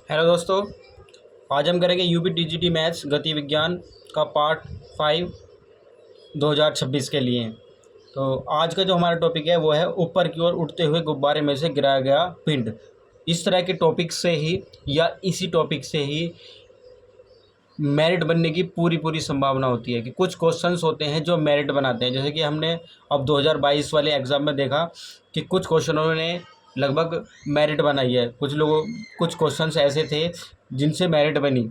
Hello दोस्तों, आज हम करेंगे यूपी टीजीटी मैथ्स गति विज्ञान का पार्ट 5 2026 के लिए। तो आज का जो हमारा टॉपिक है वो है ऊपर की ओर उड़ते हुए गुब्बारे में से गिराया गया पिंड। इस तरह के टॉपिक से ही या इसी टॉपिक से ही मेरिट बनने की पूरी पूरी संभावना होती है कि कुछ क्वेश्चंस होते हैं जो मेरिट बनाते हैं। जैसे कि हमने अब 2022 वाले एग्ज़ाम में देखा कि कुछ क्वेश्चनों ने लगभग मेरिट बनाई है, कुछ क्वेश्चंस ऐसे थे जिनसे मेरिट बनी।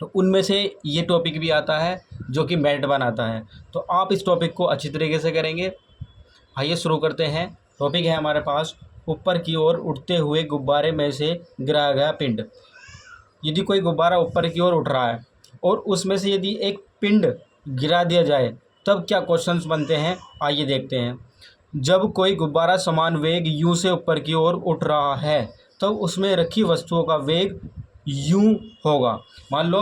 तो उनमें से ये टॉपिक भी आता है जो कि मेरिट बनाता है। तो आप इस टॉपिक को अच्छी तरीके से करेंगे। आइए शुरू करते हैं। टॉपिक है हमारे पास ऊपर की ओर उड़ते हुए गुब्बारे में से गिराया गया पिंड। यदि कोई गुब्बारा ऊपर की ओर उठ रहा है और उसमें से यदि एक पिंड गिरा दिया जाए तब क्या क्वेश्चंस बनते हैं, आइए देखते हैं। जब कोई गुब्बारा समान वेग u से ऊपर की ओर उठ रहा है तब उसमें रखी वस्तुओं का वेग u होगा। मान लो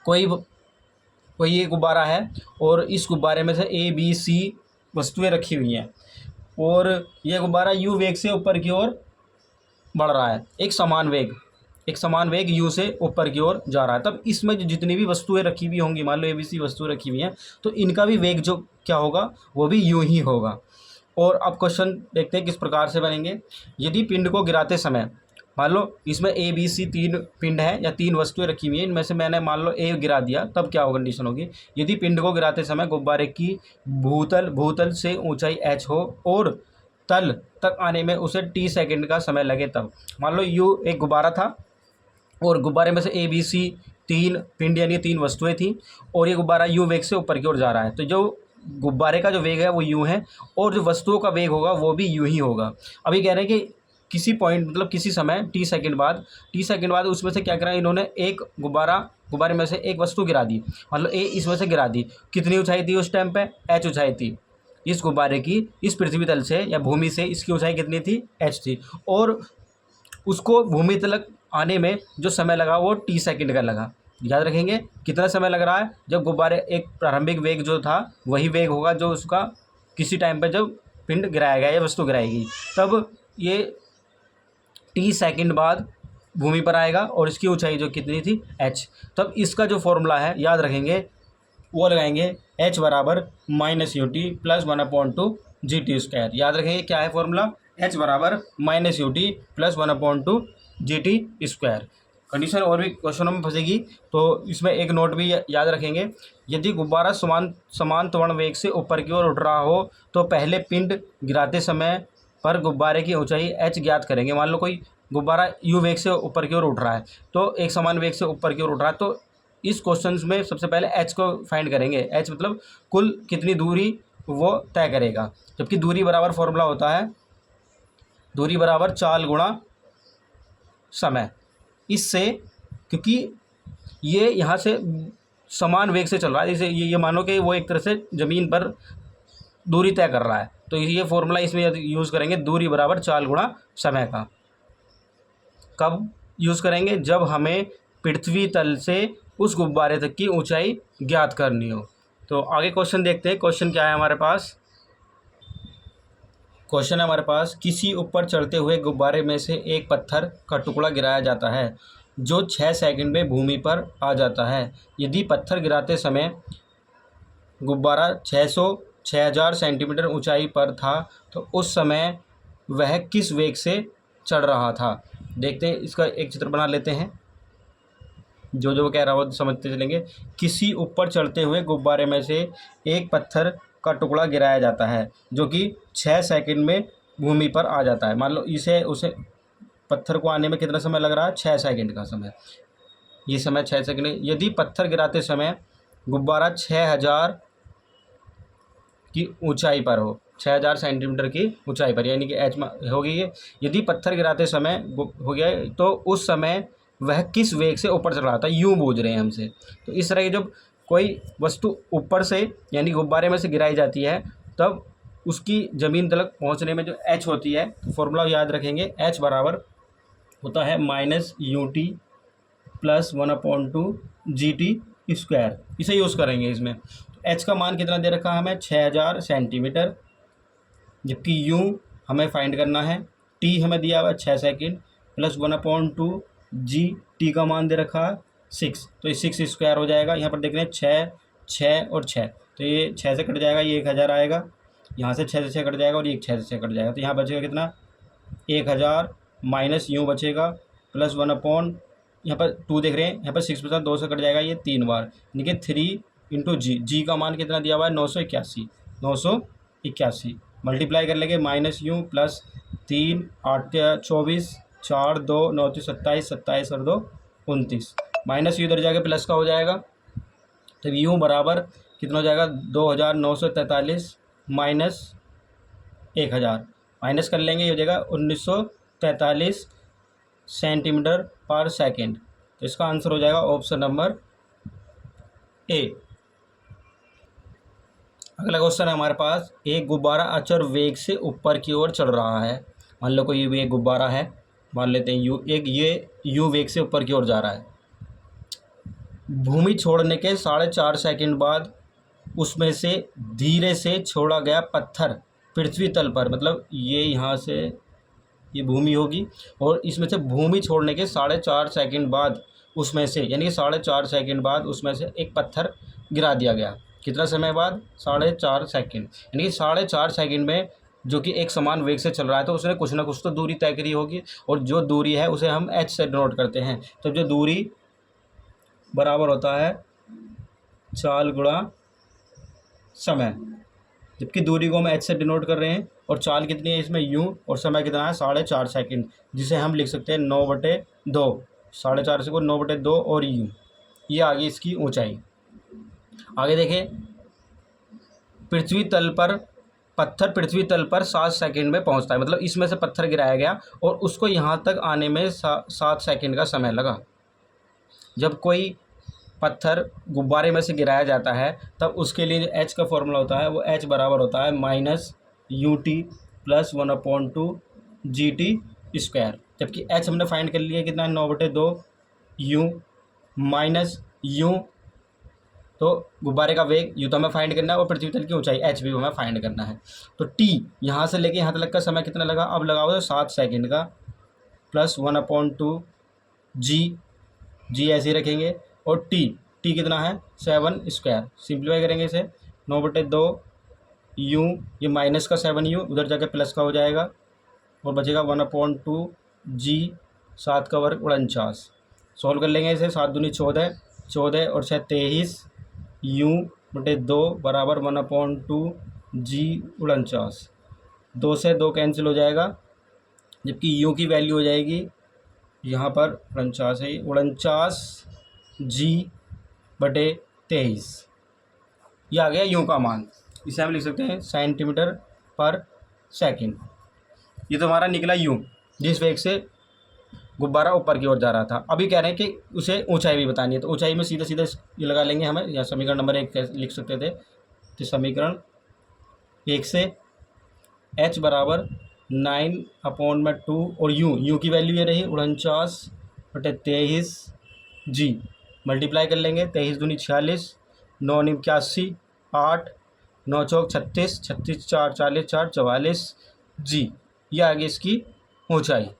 कोई कोई ये गुब्बारा है और इस गुब्बारे में से ए बी सी वस्तुएं रखी हुई हैं और यह गुब्बारा u वेग से ऊपर की ओर बढ़ रहा है। एक समान वेग u से ऊपर की ओर जा रहा है। तब इसमें जो जितनी भी वस्तुएं रखी हुई होंगी, मान लो ए बी सी वस्तुएं रखी हुई हैं, तो इनका भी वेग जो क्या होगा वो भी u ही होगा। और अब क्वेश्चन देखते हैं किस प्रकार से बनेंगे। यदि पिंड को गिराते समय, मान लो इसमें ए बी सी 3 पिंड है या 3 वस्तुएं रखी हुई हैं, इनमें से मैंने मान लो ए गिरा दिया, तब क्या कंडीशन होगी। यदि पिंड को गिराते समय गुब्बारे की भूतल से ऊंचाई h हो और तल तक आने में उसे t सेकंड का समय लगे तब। मान लो u एक गुब्बारा था और गुब्बारे में से ए बी सी 3 पिंड यानी 3 वस्तुएं थी और ये गुब्बारा u वेग से ऊपर की ओर जा रहा है। तो जो गुब्बारे का जो वेग है वो u है और जो वस्तुओं का वेग होगा वो भी u ही होगा। अभी कह रहे हैं कि किसी पॉइंट मतलब किसी समय t सेकंड बाद उसमें से क्या करा, इन्होंने एक गुब्बारे में से एक वस्तु गिरा दी। मतलब ए इसमें से गिरा दी। कितनी ऊंचाई थी उस टाइम पे, h ऊंचाई थी इस गुब्बारे की, इस पृथ्वी तल से या भूमि से इसकी ऊंचाई कितनी थी, h थी। और उसको भूमि तलक आने में जो समय लगा वो t सेकंड का लगा। याद रखेंगे कितना समय लग रहा है, जब गुब्बारे एक प्रारंभिक वेग जो था वही वेग होगा जो उसका किसी टाइम पे जब पिंड गिराया गया या वस्तु गिराई गई, तब ये t सेकंड बाद भूमि पर आएगा और इसकी ऊंचाई जो कितनी थी h। तब इसका जो फॉर्मूला है याद रखेंगे वो लगाएंगे h बराबर -ut प्लस 1/2 GT²। याद रखेंगे क्या है फॉर्मूला, h बराबर -ut प्लस 1/2 GT²। कंडीशन और भी क्वेश्चनों में फंसेगी तो इसमें एक नोट भी याद रखेंगे। यदि गुब्बारा समान त्वरण वेग से ऊपर की ओर उठ रहा हो तो पहले पिंड गिराते समय पर गुब्बारे की ऊंचाई h ज्ञात करेंगे। मान लो कोई गुब्बारा u वेग से ऊपर की ओर उठ रहा है, तो एक समान वेग से ऊपर की ओर उठ रहा है, तो इस क्वेश्चन में सबसे पहले h को फाइंड करेंगे। h मतलब कुल कितनी दूरी वो तय करेगा, जबकि दूरी बराबर फॉर्मूला होता है दूरी बराबर चाल गुणा समय। इससे क्योंकि ये यहाँ से समान वेग से चल रहा है, जैसे ये मानो कि वो एक तरह से ज़मीन पर दूरी तय कर रहा है, तो ये फॉर्मूला इसमें यूज़ करेंगे दूरी बराबर चाल गुणा समय का। कब यूज़ करेंगे, जब हमें पृथ्वी तल से उस गुब्बारे तक की ऊंचाई ज्ञात करनी हो। तो आगे क्वेश्चन देखते हैं। क्वेश्चन क्या है हमारे पास, क्वेश्चन है हमारे पास किसी ऊपर चढ़ते हुए गुब्बारे में से एक पत्थर का टुकड़ा गिराया जाता है जो 6 सेकंड में भूमि पर आ जाता है। यदि पत्थर गिराते समय गुब्बारा 6000 सेंटीमीटर ऊंचाई पर था तो उस समय वह किस वेग से चढ़ रहा था। देखते हैं, इसका एक चित्र बना लेते हैं। जो जो वो कह रहा हो समझते चलेंगे। किसी ऊपर चढ़ते हुए गुब्बारे में से एक पत्थर का टुकड़ा गिराया जाता है जो कि 6 सेकंड में भूमि पर आ जाता है। मान लो उसे पत्थर को आने में कितना समय लग रहा है, 6 सेकंड का समय। ये समय 6 सेकंड है। यदि पत्थर गिराते समय गुब्बारा 6000 की ऊंचाई पर हो, 6000 सेंटीमीटर की ऊंचाई पर, यानी कि एच हो गई है। यदि पत्थर गिराते समय हो गया तो उस समय वह किस वेग से ऊपर चढ़ रहा था, यूँ पूछ रहे हैं हमसे। तो इस तरह की जब कोई वस्तु ऊपर से यानी गुब्बारे में से गिराई जाती है तब उसकी ज़मीन तक पहुंचने में जो h होती है, तो फॉर्मूला याद रखेंगे। h बराबर होता है -ut प्लस 1/2 GT²। इसे यूज़ करेंगे इसमें। h का मान कितना दे रखा है हमें, 6000 सेंटीमीटर, जबकि u हमें फाइंड करना है, t हमें दिया हुआ 6 सेकंड प्लस 1/2 जी टी का मान दे रखा है 6, तो ये 6 स्क्वायर हो जाएगा। यहाँ पर देख रहे हैं 6, 6 और 6, तो ये 6 से कट जाएगा, ये 1000 आएगा। यहाँ से 6 से 6 कट जाएगा और ये 6 से 6 कट जाएगा, तो यहाँ बचेगा कितना 1000 माइनस यूँ बचेगा प्लस 1 अपॉन, यहाँ पर 2 देख रहे हैं, यहाँ पर 6 के साथ 2 से कट जाएगा, ये 3 बार, यानी कि 3 इंटू जी का मान कितना दिया हुआ है 981 मल्टीप्लाई कर लेंगे माइनस यूँ प्लस 3 8 24 4 2 9 27 27 और 2 29, माइनस यू इधर जाके प्लस का हो जाएगा, तो यूँ बराबर कितना हो जाएगा 2943 माइनस 1000, माइनस कर लेंगे, ये हो जाएगा 1943 सेंटीमीटर पर सेकेंड। तो इसका आंसर हो जाएगा ऑप्शन नंबर ए। अगला क्वेश्चन है हमारे पास, एक गुब्बारा अचर वेग से ऊपर की ओर चढ़ रहा है। मान लो कोई भी एक गुब्बारा है, मान लेते हैं यू वेग से ऊपर की ओर जा रहा है। भूमि छोड़ने के 4.5 सेकंड बाद उसमें से धीरे से छोड़ा गया पत्थर पृथ्वी तल पर, मतलब ये यहाँ से ये भूमि होगी, और इसमें से भूमि छोड़ने के 4.5 सेकंड बाद उसमें से, यानी कि 4.5 सेकंड बाद उसमें से एक पत्थर गिरा दिया गया। कितना समय बाद 4.5 सेकंड, यानी कि 4.5 सेकंड में जो कि एक समान वेग से चल रहा है, तो उसने कुछ ना कुछ तो दूरी तय करी होगी, और जो दूरी है उसे हम h से डिनोट करते हैं। तो जो दूरी बराबर होता है चाल गुणा समय, जबकि दूरी को हम h से डिनोट कर रहे हैं, और चाल कितनी है इसमें u, और समय कितना है 4.5 सेकंड, जिसे हम लिख सकते हैं 9/2, 4.5 से को 9/2 और u, ये आगे इसकी ऊंचाई। आगे देखें, पत्थर पृथ्वी तल पर 7 सेकंड में पहुंचता है, मतलब इसमें से पत्थर गिराया गया और उसको यहाँ तक आने में 7 सेकंड का समय लगा। जब कोई पत्थर गुब्बारे में से गिराया जाता है तब उसके लिए जो h का फॉर्मूला होता है वो h बराबर होता है -ut प्लस 1/2 GT², जबकि h हमने फाइंड कर लिया कितना है 9/2 u माइनस u, तो गुब्बारे का वेग u तो हमें फाइंड करना है, और पृथ्वी तल की ऊंचाई h भी हमें फाइंड करना है। तो t यहाँ से लेके यहाँ तक का समय कितना लगा, अब लगाओ तो 7 सेकंड का, प्लस 1/2 जी ऐसे ही रखेंगे, और टी कितना है 7 स्क्वायर, सिंप्लीफाई करेंगे इसे 9/2 u, ये माइनस का 7u उधर जाके प्लस का हो जाएगा, और बचेगा 1/2 जी, 7 का वर्ग 49। सॉल्व कर लेंगे इसे, 7 दूनी 14, 14 और 6 23 u/2 बराबर 1/2 जी 49, 2 से 2 कैंसिल हो जाएगा, जबकि u की वैल्यू हो जाएगी यहाँ पर 49 है, 49 G/23, ये आ गया यूँ का मान। इसे हम लिख सकते हैं सेंटीमीटर पर सेकंड। ये तो हमारा निकला यूँ, जिस वेग से गुब्बारा ऊपर की ओर जा रहा था। अभी कह रहे हैं कि उसे ऊंचाई भी बतानी है, तो ऊंचाई में सीधे सीधे ये लगा लेंगे हमें, या समीकरण नंबर 1 लिख सकते थे। तो समीकरण 1 से h बराबर 9/2 और u की वैल्यू ये रही 49/23 जी, मल्टीप्लाई कर लेंगे, 23 दूनी 46, 9 9 81, 8 9 चौक 36, 36 4 40 4 44 जी, ये आगे इसकी ऊंचाई।